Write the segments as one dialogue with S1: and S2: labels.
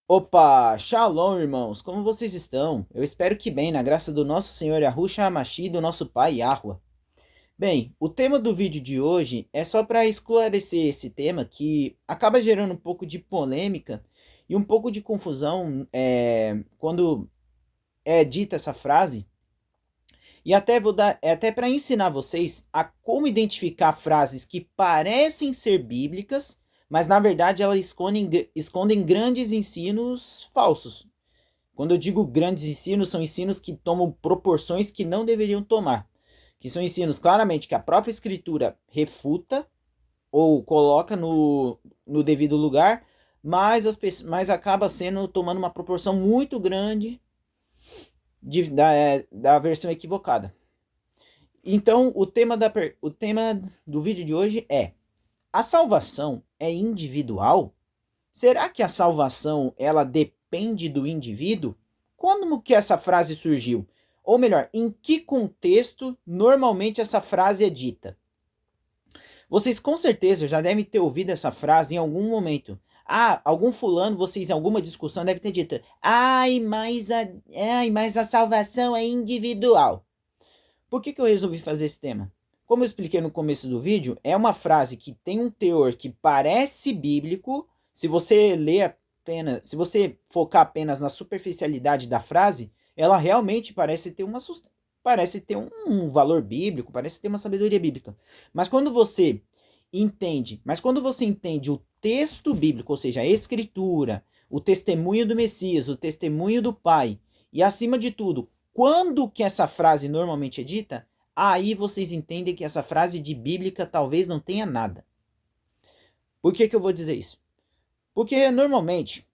S1: Opa, Shalom, irmãos, como vocês estão? Eu espero que bem, na graça do nosso Senhor Yahushua HaMashiach e do nosso Pai Yahweh. Bem, o tema do vídeo de hoje é só para esclarecer esse tema que acaba gerando um pouco de polêmica e um pouco de confusão quando é dita essa frase. E até vou dar, é até para ensinar vocês a como identificar frases que parecem ser bíblicas, mas na verdade elas escondem grandes ensinos falsos. Quando eu digo grandes ensinos, são ensinos que tomam proporções que não deveriam tomar. Que são ensinos claramente que a própria escritura refuta ou coloca no devido lugar, mas acaba sendo tomando uma proporção muito grande da versão equivocada. Então, o tema do vídeo de hoje é: a salvação é individual? Será que a salvação ela depende do indivíduo? Como que essa frase surgiu? Ou melhor, em que contexto normalmente essa frase é dita? Vocês com certeza já devem ter ouvido essa frase em algum momento. Ah, algum fulano, vocês em alguma discussão devem ter dito: mas a salvação é individual. Por que eu resolvi fazer esse tema? Como eu expliquei no começo do vídeo, é uma frase que tem um teor que parece bíblico. Se você ler apenas, se você focar apenas na superficialidade da frase, ela realmente parece ter um valor bíblico, parece ter uma sabedoria bíblica. Mas quando você entende o texto bíblico, ou seja, a escritura, o testemunho do Messias, o testemunho do Pai, e acima de tudo, quando que essa frase normalmente é dita, aí vocês entendem que essa frase de bíblica talvez não tenha nada. Por que eu vou dizer isso? Porque normalmente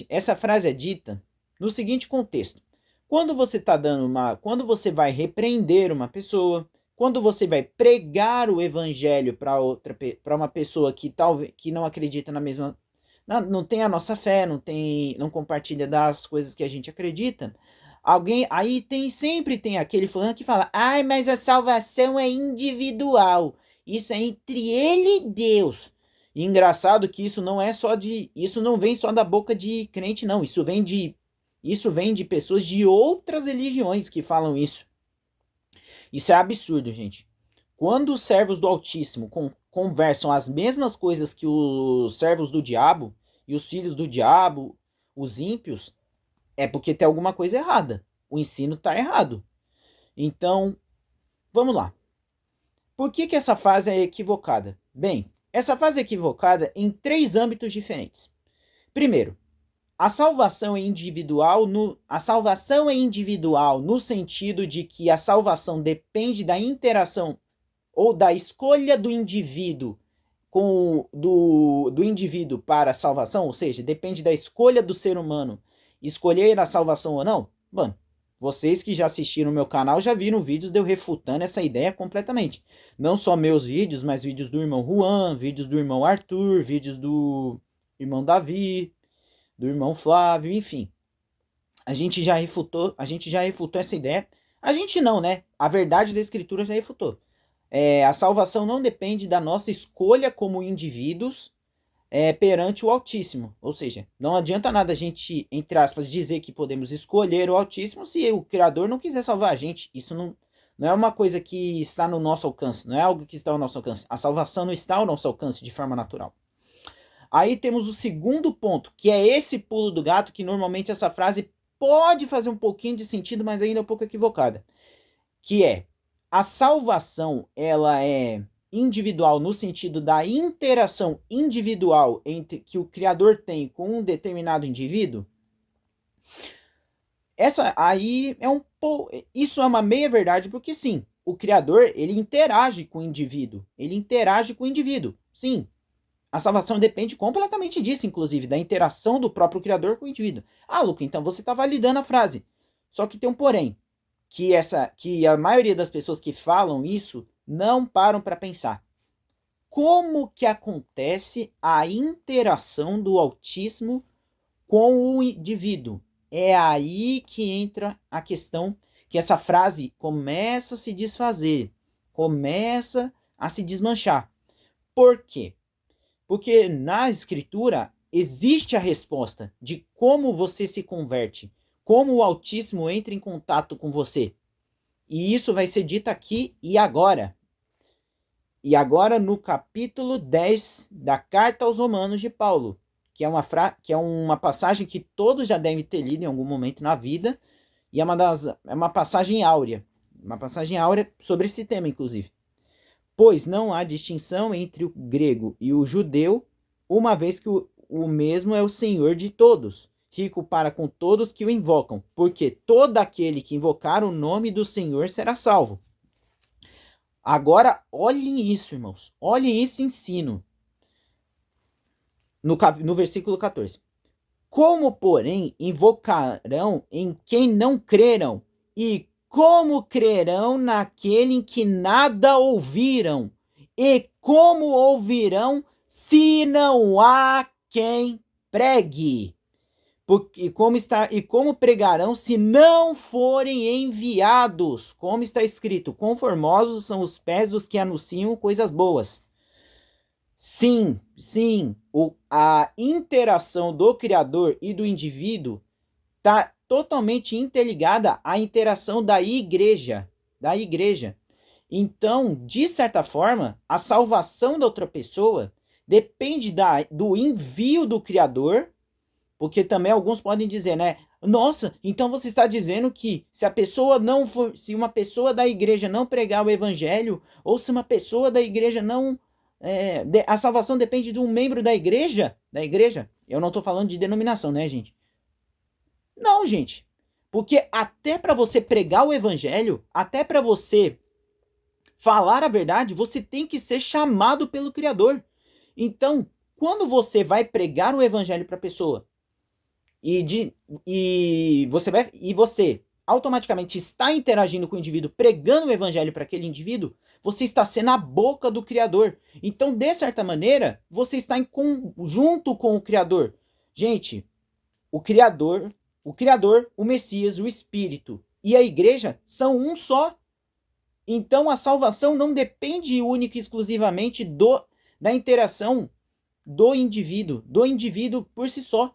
S1: essa frase é dita no seguinte contexto: quando você vai repreender uma pessoa, quando você vai pregar o evangelho para uma pessoa que talvez que não acredita na mesma não tem a nossa fé, não compartilha das coisas que a gente acredita. Alguém aí sempre tem aquele fulano que fala: "Ai, mas a salvação é individual. Isso é entre ele e Deus". E engraçado que isso não vem só da boca de crente não, isso vem de pessoas de outras religiões que falam isso. Isso é absurdo, gente. Quando os servos do Altíssimo conversam as mesmas coisas que os servos do diabo e os filhos do diabo, os ímpios, é porque tem alguma coisa errada. O ensino está errado. Então, vamos lá. Por que essa fase é equivocada? Bem, essa fase é equivocada em três âmbitos diferentes. Primeiro, a salvação é individual no sentido de que a salvação depende da interação ou da escolha do indivíduo do indivíduo para a salvação, ou seja, depende da escolha do ser humano escolher a salvação ou não. Mano, vocês que já assistiram o meu canal já viram vídeos de eu refutando essa ideia completamente. Não só meus vídeos, mas vídeos do irmão Juan, vídeos do irmão Arthur, vídeos do irmão Davi, do irmão Flávio, enfim. A gente já refutou essa ideia. A gente não, né? A verdade da escritura já refutou. A salvação não depende da nossa escolha como indivíduos perante o Altíssimo. Ou seja, não adianta nada a gente, entre aspas, dizer que podemos escolher o Altíssimo se o Criador não quiser salvar a gente. Isso não é uma coisa que está no nosso alcance, não é algo que está ao nosso alcance. A salvação não está ao nosso alcance de forma natural. Aí temos o segundo ponto, que é esse pulo do gato, que normalmente essa frase pode fazer um pouquinho de sentido, mas ainda é um pouco equivocada. Que é: a salvação ela é individual no sentido da interação individual que o Criador tem com um determinado indivíduo. Essa aí é isso é uma meia verdade, porque sim, o Criador ele interage com o indivíduo, sim. A salvação depende completamente disso, inclusive, da interação do próprio Criador com o indivíduo. Ah, Luca, então você está validando a frase. Só que tem um porém, que a maioria das pessoas que falam isso não param para pensar. Como que acontece a interação do autismo com o indivíduo? É aí que entra a questão que essa frase começa a se desfazer, começa a se desmanchar. Por quê? Porque na escritura existe a resposta de como você se converte, como o Altíssimo entra em contato com você. E isso vai ser dito aqui e agora. E agora no capítulo 10 da Carta aos Romanos de Paulo, que é uma passagem que todos já devem ter lido em algum momento na vida, e é uma passagem áurea. Uma passagem áurea sobre esse tema, inclusive. Pois não há distinção entre o grego e o judeu, uma vez que o mesmo é o Senhor de todos, rico para com todos que o invocam, porque todo aquele que invocar o nome do Senhor será salvo. Agora, olhem isso, irmãos. Olhem esse ensino. No versículo 14. Como, porém, invocarão em quem não creram? E como crerão naquele em que nada ouviram? E como ouvirão se não há quem pregue? Como pregarão se não forem enviados? Como está escrito, conformosos são os pés dos que anunciam coisas boas. Sim, a interação do Criador e do indivíduo está totalmente interligada à interação da igreja. Então, de certa forma, a salvação da outra pessoa depende do envio do Criador. Porque também alguns podem dizer, né? Nossa, então você está dizendo que se uma pessoa da igreja não pregar o evangelho, ou se uma pessoa da igreja não... a salvação depende de um membro da igreja? Eu não estou falando de denominação, né, gente? Não, gente. Porque até para você pregar o evangelho, até para você falar a verdade, você tem que ser chamado pelo Criador. Então, quando você vai pregar o evangelho para a pessoa, e você automaticamente está interagindo com o indivíduo, pregando o evangelho para aquele indivíduo, você está sendo a boca do Criador. Então, de certa maneira, você está em conjunto com o Criador. Gente, o Criador, o Messias, o Espírito e a igreja são um só. Então, a salvação não depende única e exclusivamente da interação do indivíduo por si só.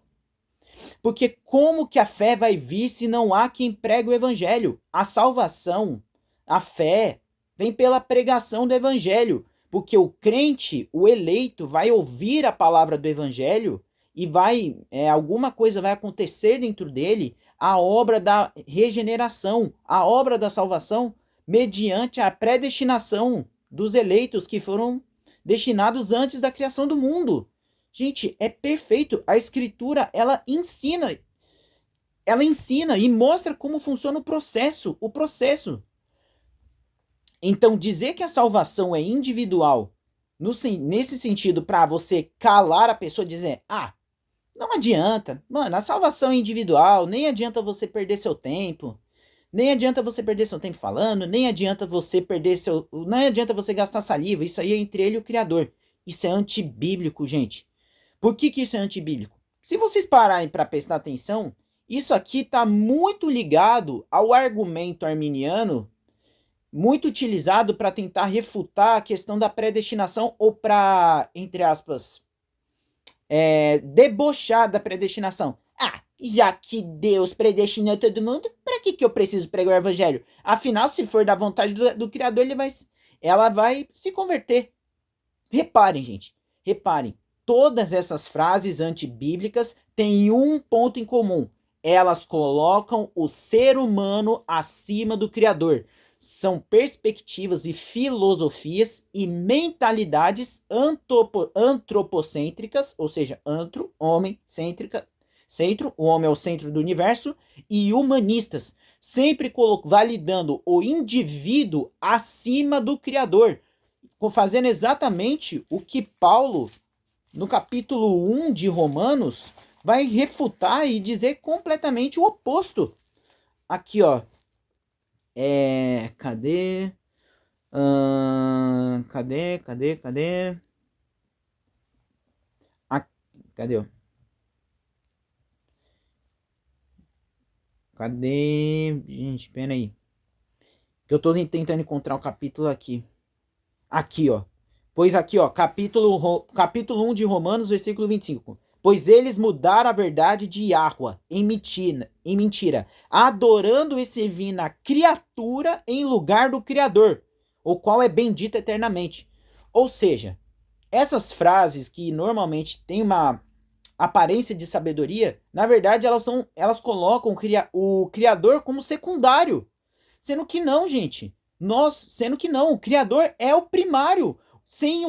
S1: Porque como que a fé vai vir se não há quem pregue o evangelho? A salvação, a fé, vem pela pregação do evangelho. Porque o crente, o eleito, vai ouvir a palavra do evangelho e alguma coisa vai acontecer dentro dele, a obra da regeneração, a obra da salvação, mediante a predestinação dos eleitos que foram destinados antes da criação do mundo. Gente, é perfeito. A escritura, ela ensina e mostra como funciona o processo. Então, dizer que a salvação é individual, nesse sentido, para você calar a pessoa, dizer, não adianta, mano, a salvação é individual, nem adianta você perder seu tempo, falando, nem adianta você gastar saliva, isso aí é entre ele e o Criador. Isso é antibíblico, gente. Por que isso é antibíblico? Se vocês pararem para prestar atenção, isso aqui está muito ligado ao argumento arminiano, muito utilizado para tentar refutar a questão da predestinação ou para, entre aspas, debochar da predestinação. Já que Deus predestinou todo mundo, para que eu preciso pregar o evangelho? Afinal, se for da vontade do Criador, ela vai se converter. Reparem, gente. Todas essas frases antibíblicas têm um ponto em comum. Elas colocam o ser humano acima do Criador. São perspectivas e filosofias e mentalidades antropocêntricas, ou seja, homem, centro, o homem é o centro do universo, e humanistas, sempre validando o indivíduo acima do Criador, fazendo exatamente o que Paulo, no capítulo 1 de Romanos, vai refutar e dizer completamente o oposto. Aqui, ó. Cadê? Cadê? Cadê? Cadê? Gente, pera aí. Que eu tô tentando encontrar o capítulo aqui. Aqui, ó. Pois aqui, ó, capítulo 1 de Romanos, versículo 25. Pois eles mudaram a verdade de Yahweh em mentira, adorando e servindo a criatura em lugar do Criador, o qual é bendito eternamente. Ou seja, essas frases que normalmente têm uma aparência de sabedoria, na verdade elas colocam o Criador como secundário. Sendo que não, gente. Sendo que não, o Criador é o primário. Sem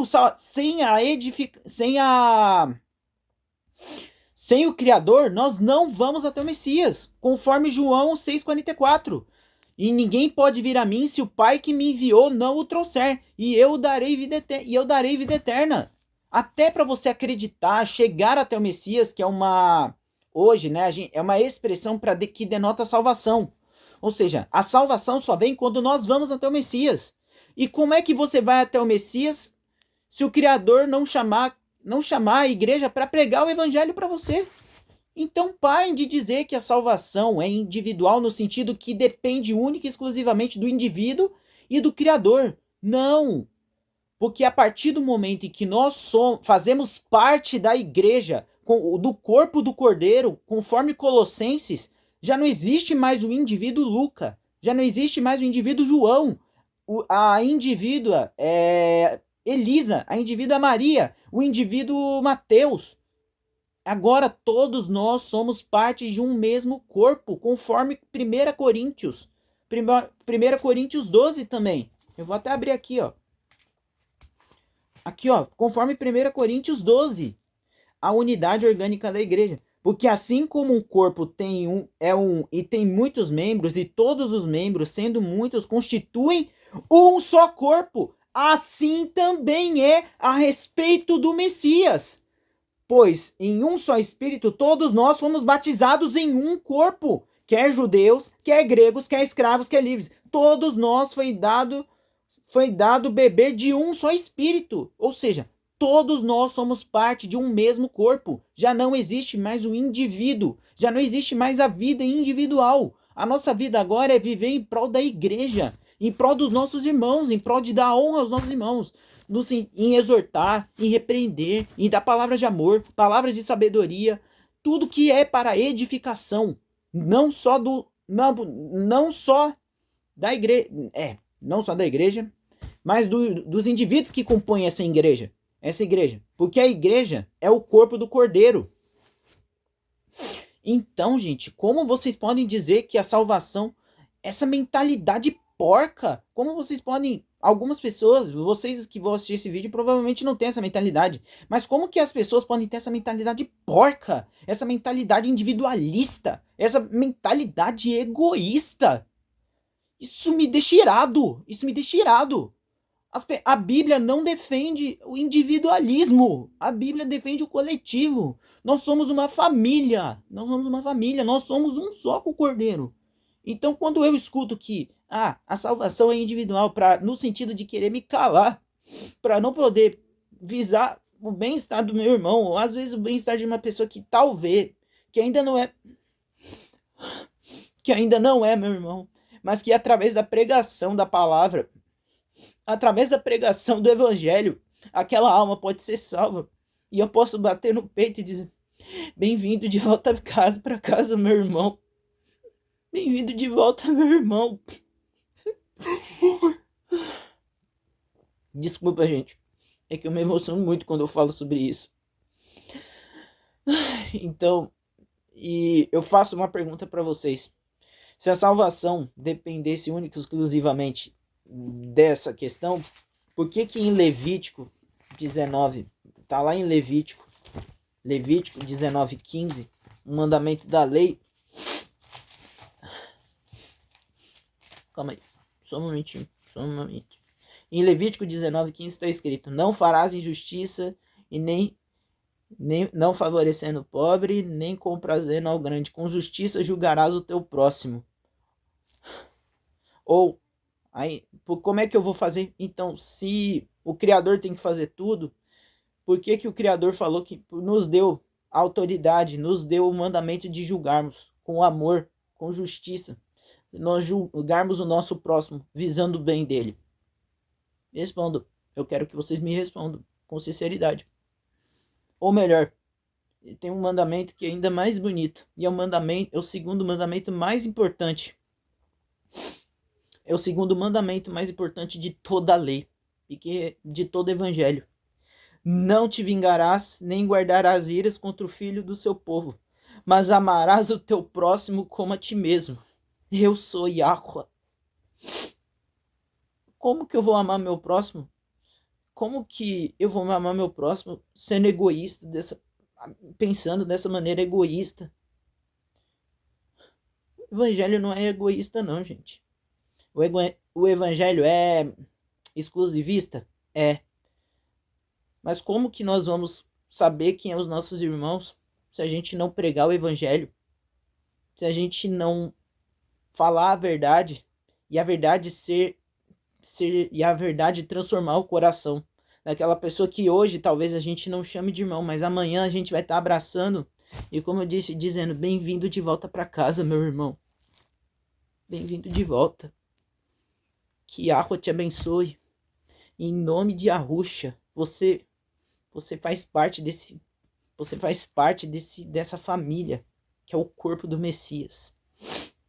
S1: o Criador, nós não vamos até o Messias, conforme João 6,44. E ninguém pode vir a mim se o Pai que me enviou não o trouxer, e eu darei vida eterna. Até para você acreditar, chegar até o Messias, que é uma hoje, né, é uma expressão que denota salvação. Ou seja, a salvação só vem quando nós vamos até o Messias. E como é que você vai até o Messias se o Criador não chamar a igreja para pregar o evangelho para você? Então parem de dizer que a salvação é individual no sentido que depende única e exclusivamente do indivíduo e do Criador. Não! Porque a partir do momento em que nós fazemos parte da igreja, do corpo do Cordeiro, conforme Colossenses, já não existe mais o indivíduo Luca, já não existe mais o indivíduo João, a indivídua Elisa, a indivídua Maria, o indivíduo Mateus. Agora todos nós somos parte de um mesmo corpo, conforme 1 Coríntios. 1 Coríntios 12 também. Eu vou até abrir aqui, ó. Aqui, ó, conforme 1 Coríntios 12, a unidade orgânica da igreja. Porque assim como um corpo e tem muitos membros, e todos os membros, sendo muitos, constituem um só corpo, assim também é a respeito do Messias. Pois em um só Espírito todos nós fomos batizados em um corpo, quer judeus, quer gregos, quer escravos, quer livres. Todos nós foi dado beber de um só Espírito. Ou seja, todos nós somos parte de um mesmo corpo. Já não existe mais o indivíduo, já não existe mais a vida individual. A nossa vida agora é viver em prol da igreja, em prol dos nossos irmãos, em prol de dar honra aos nossos irmãos. Em exortar, em repreender, em dar palavras de amor, palavras de sabedoria, tudo que é para edificação, não só da igreja, não só da igreja, mas dos indivíduos que compõem essa igreja, porque a igreja é o corpo do Cordeiro. Então, gente, como vocês podem dizer que a salvação, essa mentalidade porca, como vocês podem... Algumas pessoas, vocês que vão assistir esse vídeo, provavelmente não têm essa mentalidade. Mas como que as pessoas podem ter essa mentalidade porca? Essa mentalidade individualista? Essa mentalidade egoísta? Isso me deixa irado. Isso me deixa irado. A Bíblia não defende o individualismo. A Bíblia defende o coletivo. Nós somos uma família. Nós somos um só com o Cordeiro. Então, quando eu escuto que a salvação é individual, no sentido de querer me calar, para não poder visar o bem-estar do meu irmão, ou às vezes o bem-estar de uma pessoa que talvez, que ainda não é meu irmão, mas que através da pregação da palavra, através da pregação do evangelho, aquela alma pode ser salva. E eu posso bater no peito e dizer: bem-vindo de volta para casa, meu irmão. Bem-vindo de volta, meu irmão. Desculpa, gente. É que eu me emociono muito quando eu falo sobre isso. Então, e eu faço uma pergunta para vocês. Se a salvação dependesse única e exclusivamente dessa questão, por que em Levítico 19, tá lá em Levítico 19:15, um mandamento da lei. Calma aí, só um momentinho. Em Levítico 19:15 está escrito: não farás injustiça e nem não favorecendo o pobre, nem comprazendo ao grande. Com justiça julgarás o teu próximo. Ou, aí, como é que eu vou fazer? Então, se o Criador tem que fazer tudo, por que o Criador falou que nos deu a autoridade, nos deu o mandamento de julgarmos com amor, com justiça? Nós julgarmos o nosso próximo, visando o bem dele. Respondo. Eu quero que vocês me respondam com sinceridade. Ou melhor, E tem um mandamento que é ainda mais bonito. E é o segundo mandamento mais importante. É o segundo mandamento mais importante de toda a lei. E que de todo o evangelho. Não te vingarás, nem guardarás iras contra o filho do seu povo, mas amarás o teu próximo como a ti mesmo. Eu sou Yahweh. Como que eu vou amar meu próximo? Como que eu vou amar meu próximo sendo egoísta, pensando dessa maneira egoísta? O evangelho não é egoísta não, gente. O evangelho é exclusivista? É. Mas como que nós vamos saber quem são os nossos irmãos se a gente não pregar o evangelho? Se a gente não falar a verdade e a verdade e a verdade transformar o coração daquela pessoa que hoje talvez a gente não chame de irmão, mas amanhã a gente vai estar abraçando e, como eu disse, dizendo: bem-vindo de volta para casa, meu irmão. Bem-vindo de volta. Que Yahweh te abençoe. Em nome de Yahusha, você faz parte dessa família que é o corpo do Messias,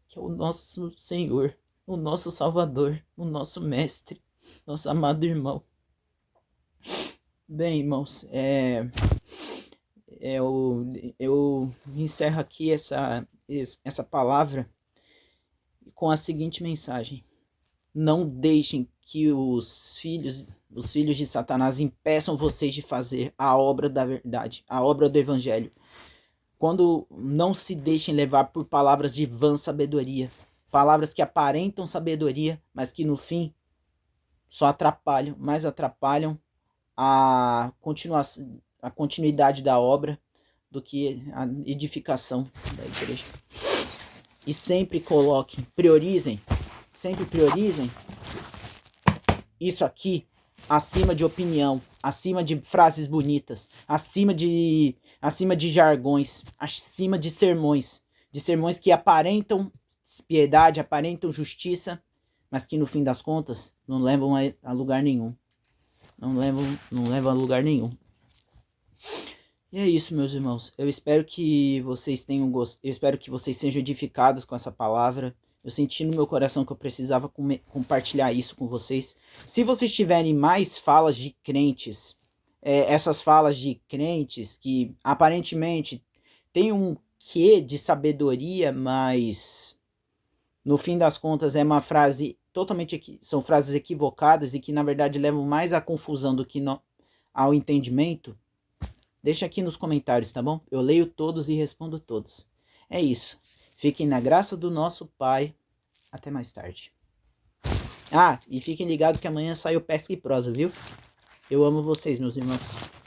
S1: que é o nosso Senhor, o nosso Salvador, o nosso Mestre, nosso amado irmão. Bem, irmãos, eu encerro aqui essa palavra com a seguinte mensagem: não deixem que os filhos de Satanás impeçam vocês de fazer a obra da verdade, a obra do evangelho. Quando não se deixem levar por palavras de vã sabedoria, palavras que aparentam sabedoria, mas que no fim só atrapalham, mais atrapalham a continuidade da obra do que a edificação da igreja. E sempre priorizem isso aqui acima de opinião, acima de frases bonitas, acima de jargões, acima de sermões que aparentam piedade, aparentam justiça, mas que no fim das contas não levam a lugar nenhum. Não levam a lugar nenhum. E é isso, meus irmãos. Eu espero que vocês tenham gostado. Eu espero que vocês sejam edificados com essa palavra. Eu senti no meu coração que eu precisava compartilhar isso com vocês. Se vocês tiverem mais falas de crentes, essas falas de crentes que aparentemente tem um quê de sabedoria, mas no fim das contas é uma frase são frases equivocadas e que na verdade levam mais à confusão do que ao entendimento, deixa aqui nos comentários, tá bom? Eu leio todos e respondo todos. É isso. Fiquem na graça do nosso Pai. Até mais tarde. Ah, e fiquem ligados que amanhã sai o Pesca e Prosa, viu? Eu amo vocês, meus irmãos.